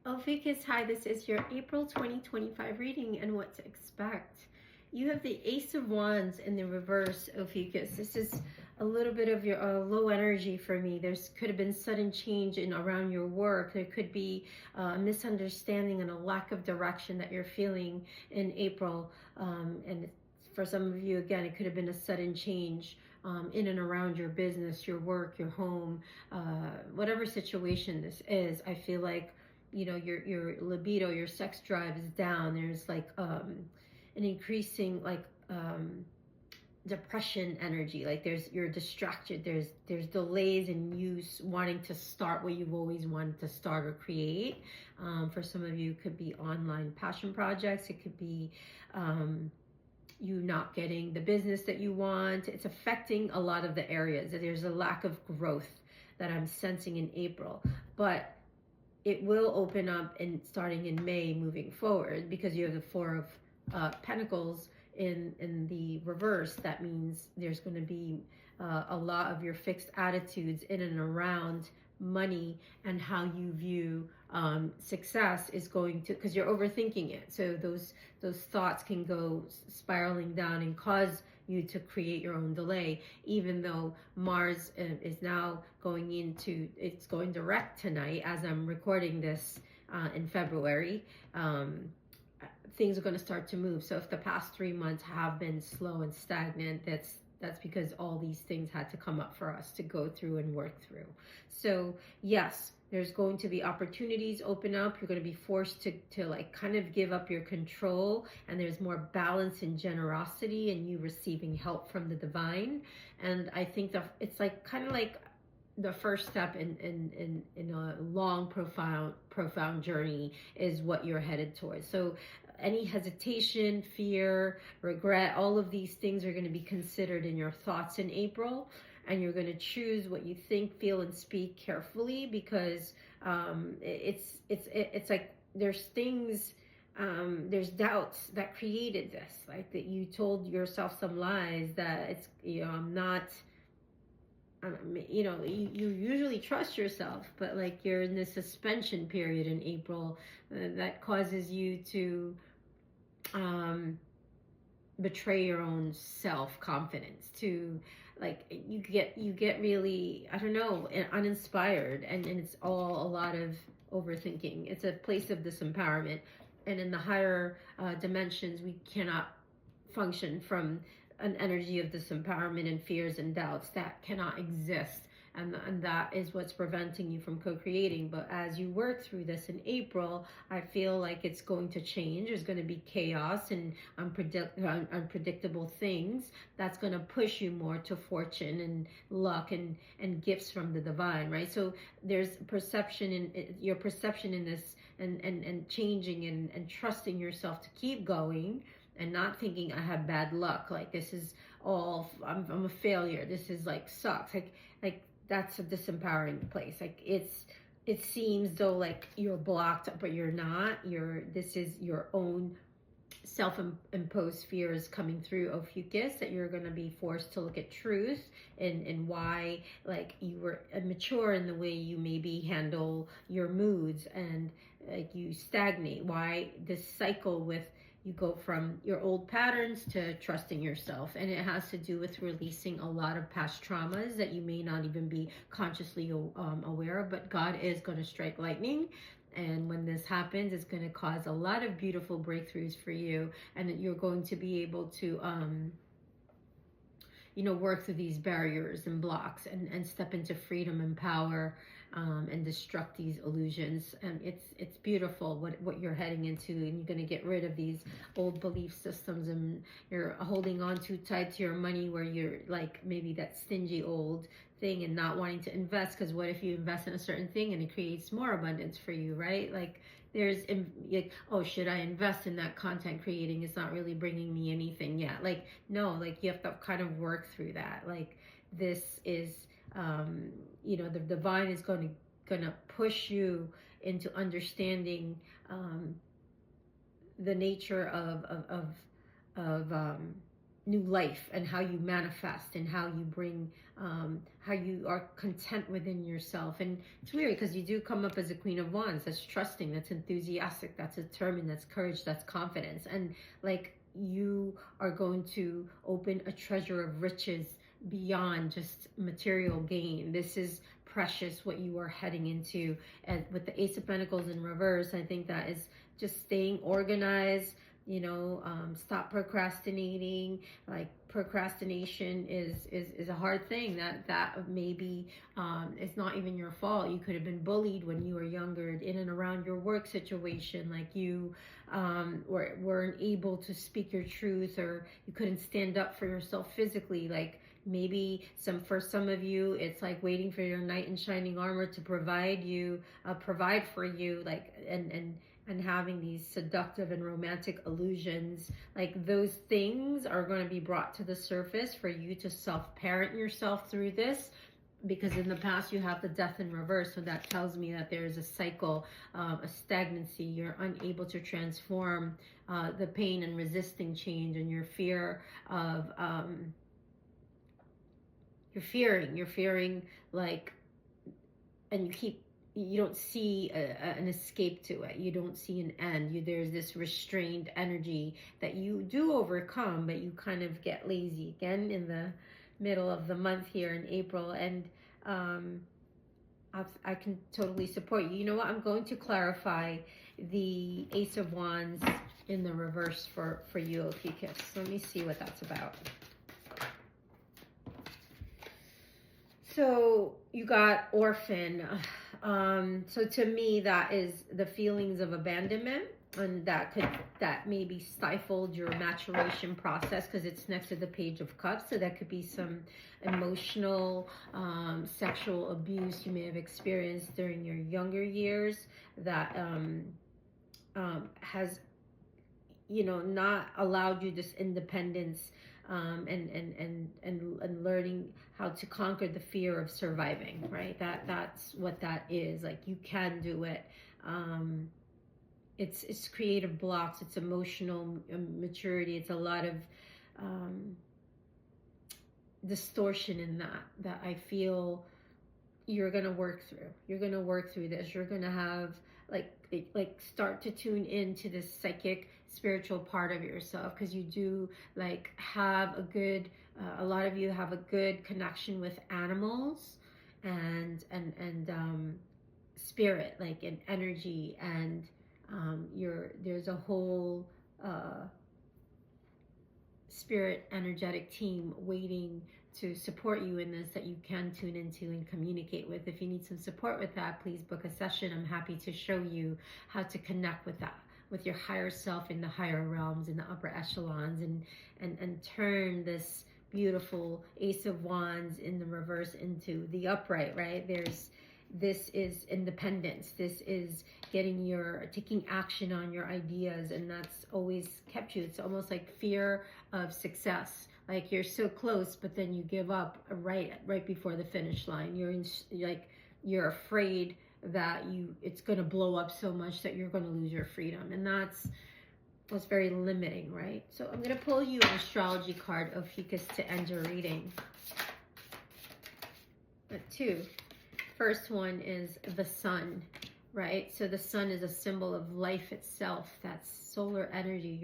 Ophiuchus, hi, this is your April 2025 reading and what to expect. You have the Ace of Wands in the reverse, Ophiuchus. This is a little bit of your low energy for me. There's could have been sudden change in around your work. There could be a misunderstanding and a lack of direction that you're feeling in April. And for some of you, again, it could have been a sudden change in and around your business, your work, your home, whatever situation this is. I feel like your libido, your sex drive is down. There's like an increasing depression energy. Like you're distracted. There's delays in you wanting to start what you've always wanted to start or create. For some of you, it could be online passion projects. It could be you not getting the business that you want. It's affecting a lot of the areas. There's a lack of growth that I'm sensing in April, but it will open up starting in May moving forward, because you have the Four of Pentacles in the reverse. That means there's going to be a lot of your fixed attitudes in and around money and how you view success is going to, because you're overthinking it. So those thoughts can go spiraling down and cause you to create your own delay, even though Mars is now it's going direct tonight as I'm recording this in February. Things are going to start to move. So if the past 3 months have been slow and stagnant, that's because all these things had to come up for us to go through and work through. So yes, there's going to be opportunities open up. You're going to be forced to like kind of give up your control, and there's more balance and generosity and you receiving help from the divine. And I think that it's like kind of like the first step in a long, profound journey is what you're headed towards. So any hesitation, fear, regret, all of these things are going to be considered in your thoughts in April, and you're going to choose what you think, feel, and speak carefully, because it's like there's things, there's doubts that created this, like that you told yourself some lies that it's, I'm not. You usually trust yourself, but like you're in this suspension period in April that causes you to betray your own self-confidence, to like you get really, I don't know, uninspired, and it's all a lot of overthinking. It's a place of disempowerment, and in the higher dimensions we cannot function from an energy of disempowerment and fears and doubts. That cannot exist, and that is what's preventing you from co-creating. But as you work through this in April, I feel like it's going to change. There's going to be chaos and unpredictable things that's going to push you more to fortune and luck and gifts from the divine, right? So there's perception in your perception in this, and changing and trusting yourself to keep going, and not thinking I have bad luck, like this is all, I'm a failure, this is like sucks, like that's a disempowering place. Like it seems though like you're blocked, but you're not. This is your own self-imposed fears coming through, Ophiuchus, that you're going to be forced to look at truth and why, like, you were immature in the way you maybe handle your moods, and like you stagnate. Why this cycle with you go from your old patterns to trusting yourself, and it has to do with releasing a lot of past traumas that you may not even be consciously aware of. But God is going to strike lightning, and when this happens, it's going to cause a lot of beautiful breakthroughs for you, and that you're going to be able to work through these barriers and blocks, and step into freedom and power, and destruct these illusions. And it's beautiful what you're heading into, and you're going to get rid of these old belief systems, and you're holding on too tight to your money, where you're like maybe that stingy old thing and not wanting to invest, because what if you invest in a certain thing and it creates more abundance for you, right? Like there's like, oh, should I invest in that content creating? It's not really bringing me anything yet. Like, no, like you have to kind of work through that. Like this is the divine is going to push you into understanding the nature of new life, and how you manifest, and how you bring, how you are content within yourself. And it's weird because you do come up as a Queen of Wands. That's trusting, that's enthusiastic, that's determined, that's courage, that's confidence. And like, you are going to open a treasure of riches beyond just material gain. This is precious, what you are heading into. And with the Ace of Pentacles in reverse, I think that is just staying organized. Stop procrastinating. Like, procrastination is a hard thing. That maybe it's not even your fault. You could have been bullied when you were younger, in and around your work situation. Like, you weren't able to speak your truth, or you couldn't stand up for yourself physically. Like, maybe for some of you, it's like waiting for your knight in shining armor to provide for you, like, and having these seductive and romantic illusions. Like, those things are going to be brought to the surface for you to self-parent yourself through this, because in the past you have the Death in reverse. So that tells me that there is a cycle, a stagnancy. You're unable to transform the pain, and resisting change, and your fear of you're fearing, like, and you don't see an escape to it. You don't see an end. There's this restrained energy that you do overcome, but you kind of get lazy again in the middle of the month here in April. And I can totally support you. You know what? I'm going to clarify the Ace of Wands in the reverse for you, Ophiuchus. Let me see what that's about. So you got orphan. So to me, that is the feelings of abandonment, and that maybe stifled your maturation process, because it's next to the Page of Cups. So that could be some emotional, sexual abuse you may have experienced during your younger years that has, not allowed you this independence, and learning how to conquer the fear of surviving, right? That's what that is. Like, you can do it. It's creative blocks, it's emotional maturity, it's a lot of distortion in that I feel you're gonna work through. You're gonna work through this. You're gonna have like start to tune into this psychic, spiritual part of yourself, because you do have a lot of you have a good connection with animals and spirit, like, and energy, and there's a whole spirit energetic team waiting to support you in this, that you can tune into and communicate with. If you need some support with that, please book a session. I'm happy to show you how to connect with that, with your higher self in the higher realms, in the upper echelons, and turn this beautiful Ace of Wands in the reverse into the upright, right? This is independence. This is taking action on your ideas, and that's always kept you. It's almost like fear of success. Like, you're so close, but then you give up right before the finish line. You're afraid that it's going to blow up so much that you're going to lose your freedom, and that's very limiting, right? So I'm going to pull you an astrology card, Ophiuchus, to end your reading. Two. First one is the sun, right? So the sun is a symbol of life itself. That's solar energy.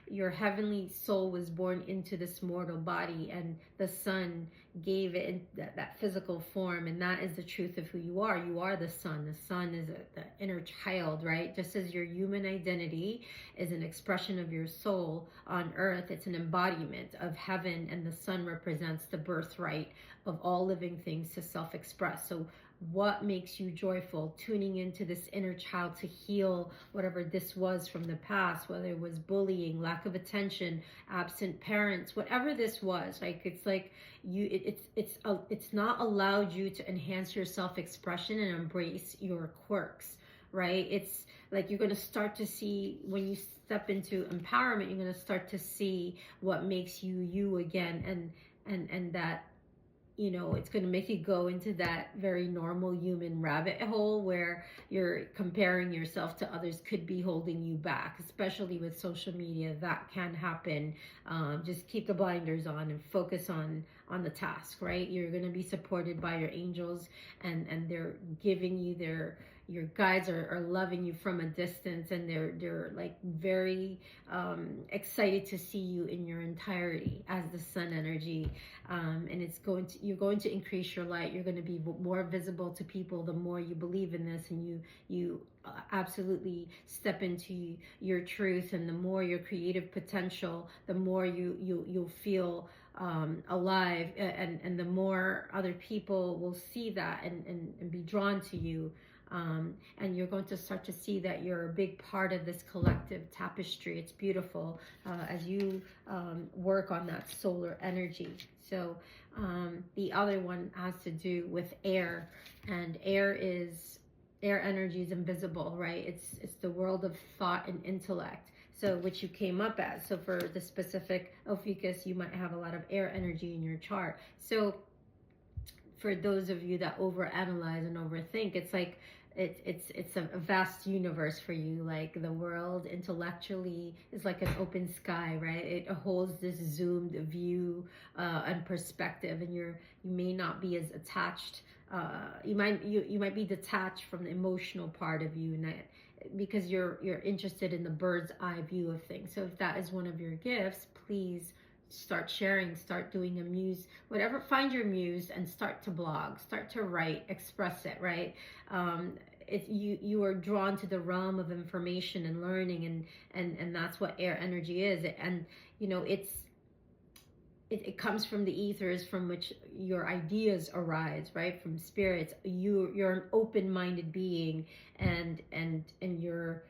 Your heavenly soul was born into this mortal body, and the sun gave it that physical form, and that is the truth of who you are. You are the sun. The sun is the inner child, right? Just as your human identity is an expression of your soul on earth, it's an embodiment of heaven, and the sun represents the birthright of all living things to self-express. So what makes you joyful? Tuning into this inner child to heal whatever this was from the past, whether it was bullying, lack of attention, absent parents, whatever this was. It's not allowed you to enhance your self-expression and embrace your quirks, right? It's like you're going to start to see, when you step into empowerment, you're going to start to see what makes you you again, and that it's going to make you go into that very normal human rabbit hole where you're comparing yourself to others, could be holding you back, especially with social media. That can happen. Just keep the blinders on and focus on the task, right? You're going to be supported by your angels, and they're giving you your guides are loving you from a distance, and they're like very excited to see you in your entirety as the sun energy. And you're going to increase your light. You're going to be more visible to people the more you believe in this, and you absolutely step into your truth. And the more your creative potential, the more you'll feel alive, and the more other people will see that and be drawn to you. And you're going to start to see that you're a big part of this collective tapestry. It's beautiful as you work on that solar energy. So the other one has to do with air, and air energy is invisible, right? It's the world of thought and intellect. So which you came up as. So for the specific Ophiuchus, you might have a lot of air energy in your chart. So for those of you that overanalyze and overthink, it's like it's a vast universe for you. Like the world intellectually is like an open sky, right? It holds this zoomed view and perspective, and you may not be as attached. You might be detached from the emotional part of you, and because you're interested in the bird's eye view of things. So if that is one of your gifts, please start sharing, start doing a muse, whatever, find your muse and start to blog, start to write, express it, right? You are drawn to the realm of information and learning, and that's what air energy is. And it comes from the ethers from which your ideas arise, right? From spirits. You're an open-minded being, and you're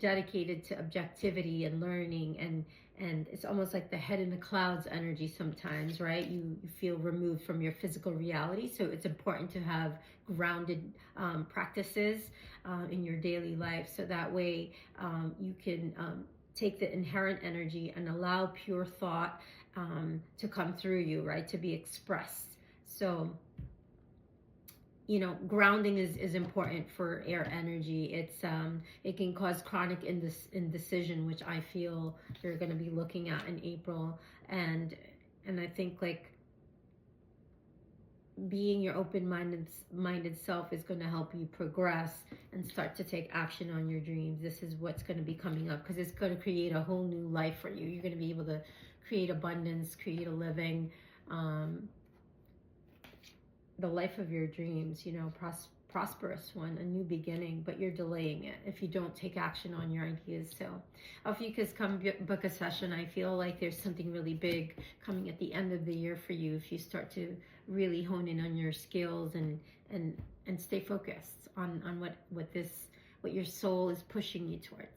dedicated to objectivity and learning, and it's almost like the head in the clouds energy sometimes, right? You feel removed from your physical reality, so it's important to have grounded practices in your daily life, so that way you can take the inherent energy and allow pure thought to come through you, right? To be expressed. So grounding is important for air energy. It can cause chronic indecision, which I feel you're going to be looking at in April, and I think like being your open-minded self is going to help you progress and start to take action on your dreams. This is what's going to be coming up, because it's going to create a whole new life for you. You're going to be able to create abundance, create a living, the life of your dreams, prosperous one, a new beginning, but you're delaying it if you don't take action on your ideas. So if you could come book a session, I feel like there's something really big coming at the end of the year for you if you start to really hone in on your skills and stay focused on what your soul is pushing you towards.